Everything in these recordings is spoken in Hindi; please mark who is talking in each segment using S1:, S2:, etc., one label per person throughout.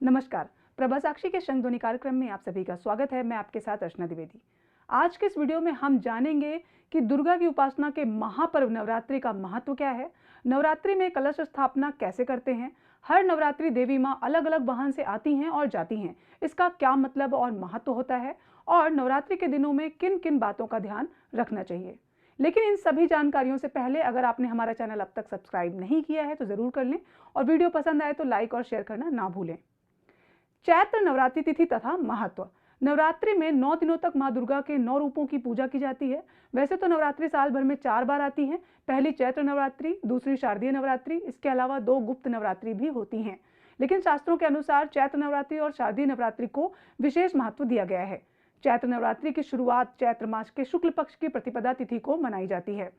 S1: नमस्कार, प्रभा साक्षी के शंख ध्वनि कार्यक्रम में आप सभी का स्वागत है। मैं आपके साथ अर्चना द्विवेदी। आज के इस वीडियो में हम जानेंगे कि दुर्गा की उपासना के महापर्व नवरात्रि का महत्व क्या है, नवरात्रि में कलश स्थापना कैसे करते हैं, हर नवरात्रि देवी माँ अलग अलग वाहन से आती हैं और जाती हैं, इसका क्या मतलब और महत्व होता है, और नवरात्रि के दिनों में किन किन बातों का ध्यान रखना चाहिए। लेकिन इन सभी जानकारियों से पहले अगर आपने हमारा चैनल अब तक सब्सक्राइब नहीं किया है तो ज़रूर कर लें, और वीडियो पसंद आए तो लाइक और शेयर करना ना भूलें। चैत्र नवरात्रि तिथि तथा महत्व। नवरात्रि में 9 दिनों तक माँ दुर्गा के 9 रूपों की पूजा की जाती है। वैसे तो नवरात्रि साल भर में 4 बार आती है, पहली चैत्र नवरात्रि, दूसरी शारदीय नवरात्रि, इसके अलावा 2 गुप्त नवरात्रि भी होती हैं। लेकिन शास्त्रों के अनुसार चैत्र नवरात्रि और शारदीय नवरात्रि को विशेष महत्व दिया गया है। चैत्र नवरात्रि की शुरुआत चैत्र मास के शुक्ल पक्ष की प्रतिपदा तिथि को मनाई जाती है।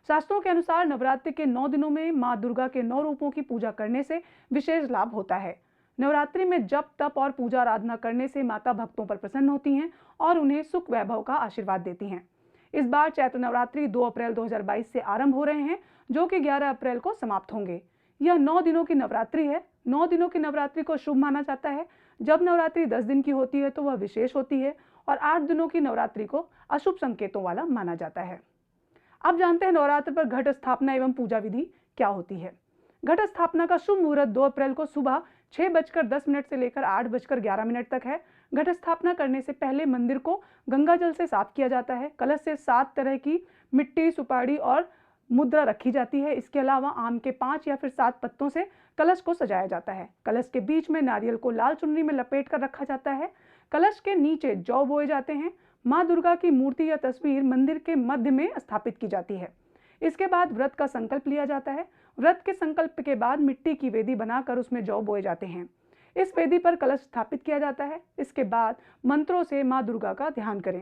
S1: शास्त्रों के अनुसार नवरात्रि के 9 दिनों में माँ दुर्गा के 9 रूपों की पूजा करने से विशेष लाभ होता है। नवरात्रि में जप तप और पूजा आराधना करने से माता भक्तों पर प्रसन्न होती हैं और उन्हें सुख वैभव का आशीर्वाद देती हैं। इस बार चैत्र नवरात्रि 2 अप्रैल 2022 से आरंभ हो रहे हैं, जो कि 11 अप्रैल को समाप्त होंगे। यह 9 दिनों की नवरात्रि है। 9 दिनों की नवरात्रि को शुभ माना जाता है। जब नवरात्रि 10 दिन की होती है तो वह विशेष होती है, और 8 दिनों की नवरात्रि को अशुभ संकेतों वाला माना जाता है। अब जानते हैं नवरात्र पर घट स्थापना एवं पूजा विधि क्या होती है। घट स्थापना का शुभ मुहूर्त 2 अप्रैल को सुबह 6:10 से लेकर 8:11 तक है। घट स्थापना करने से पहले मंदिर को गंगा जल से साफ किया जाता है। कलश से 7 तरह की मिट्टी, सुपारी और मुद्रा रखी जाती है। इसके अलावा आम के 5 या फिर 7 पत्तों से कलश को सजाया जाता है। कलश के बीच में नारियल को लाल चुनरी में लपेट कर रखा जाता है। कलश के नीचे जौ बोए जाते हैं। माँ दुर्गा की मूर्ति या तस्वीर मंदिर के मध्य में स्थापित की जाती है। इसके बाद व्रत का संकल्प लिया जाता है। व्रत के संकल्प के बाद मिट्टी की वेदी बनाकर उसमें जौ बोए जाते हैं। इस वेदी पर कलश स्थापित किया जाता है। इसके बाद मंत्रों से माँ दुर्गा का ध्यान करें।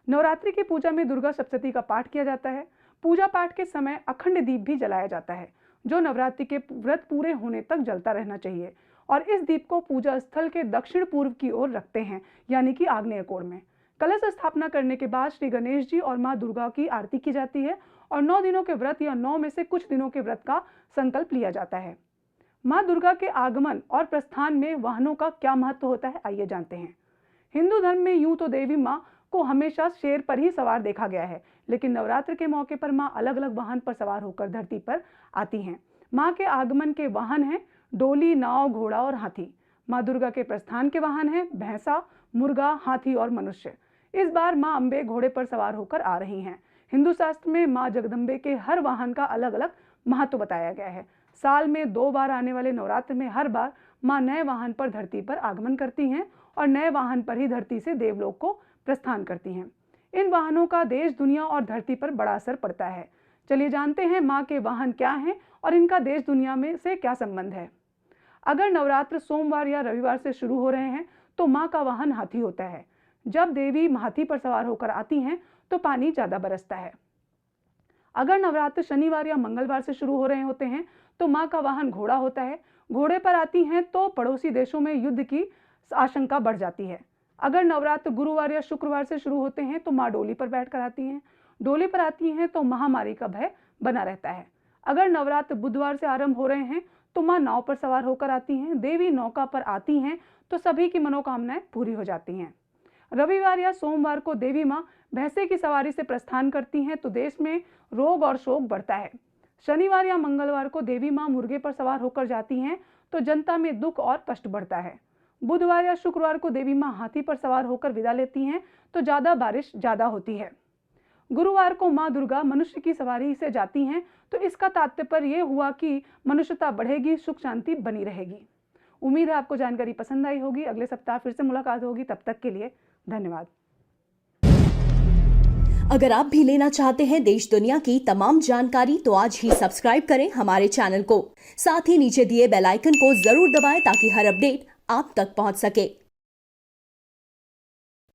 S1: नवरात्रि की पूजा में दुर्गा सप्तशती का पाठ किया जाता है। पूजा पाठ के समय अखंड दीप भी जलाया जाता है, जो नवरात्रि के व्रत पूरे होने तक जलता रहना चाहिए, और इस दीप को पूजा स्थल के दक्षिण पूर्व की ओर रखते हैं, यानी कि आग्नेय कोण में। कलश स्थापना करने के बाद श्री गणेश जी और माँ दुर्गा की आरती की जाती है, और 9 दिनों के व्रत या 9 में से कुछ दिनों के व्रत का संकल्प लिया जाता है। माँ दुर्गा के आगमन और प्रस्थान में वाहनों का क्या महत्व होता है, आइए जानते हैं। हिंदू धर्म में यूं तो देवी माँ को हमेशा शेर पर ही सवार देखा गया है, लेकिन नवरात्र के मौके पर माँ अलग अलग वाहन पर सवार होकर धरती पर आती हैं। माँ के आगमन के वाहन हैं डोली, नाव, घोड़ा और हाथी। माँ दुर्गा के प्रस्थान के वाहन हैं भैंसा, मुर्गा, हाथी और मनुष्य। इस बार माँ अम्बे घोड़े पर सवार होकर आ रही हैं। हिंदू शास्त्र में माँ जगदम्बे के हर वाहन का अलग अलग महत्व बताया गया है। साल में 2 बार आने वाले नवरात्र में हर बार माँ नए वाहन पर धरती पर आगमन करती हैं, और नए वाहन पर ही धरती से देवलोक को प्रस्थान करती हैं। इन वाहनों का देश, दुनिया और धरती पर बड़ा असर पड़ता है। चलिए जानते हैं माँ के वाहन क्या हैं और इनका देश दुनिया में से क्या संबंध है। अगर नवरात्र सोमवार या रविवार से शुरू हो रहे हैं तो माँ का वाहन हाथी होता है। जब देवी हाथी पर सवार होकर आती हैं तो पानी ज्यादा बरसता है। अगर नवरात्र शनिवार या मंगलवार से शुरू हो रहे होते हैं तो माँ का वाहन घोड़ा होता है। घोड़े पर आती हैं तो पड़ोसी देशों में युद्ध की आशंका बढ़ जाती है। अगर नवरात्र गुरुवार या शुक्रवार से शुरू होते हैं तो माँ डोली पर बैठकर आती हैं। डोली पर आती हैं तो महामारी का भय बना रहता है। अगर नवरात्र बुधवार से आरंभ हो रहे हैं तो माँ नाव पर सवार होकर आती हैं। देवी नौका पर आती हैं तो सभी की मनोकामनाएं पूरी हो जाती हैं। रविवार या सोमवार को देवी माँ भैंसे की सवारी से प्रस्थान करती हैं तो देश में रोग और शोक बढ़ता है। शनिवार या मंगलवार को देवी माँ मुर्गे पर सवार होकर जाती हैं तो जनता में दुख और कष्ट बढ़ता है। बुधवार या शुक्रवार को देवी माँ हाथी पर सवार होकर विदा लेती हैं तो ज्यादा बारिश ज्यादा होती है। गुरुवार को माँ दुर्गा मनुष्य की सवारी से जाती हैं तो इसका तात्पर्य यह हुआ कि मनुष्यता बढ़ेगी, सुख शांति बनी रहेगी। उम्मीद है आपको जानकारी पसंद आई होगी। अगले सप्ताह फिर से मुलाकात होगी, तब तक के लिए धन्यवाद।
S2: अगर आप भी लेना चाहते हैं देश दुनिया की तमाम जानकारी तो आज ही सब्सक्राइब करें हमारे चैनल को। साथ ही नीचे दिए बेल आइकन को जरूर दबाएं ताकि हर अपडेट आप तक पहुंच सके।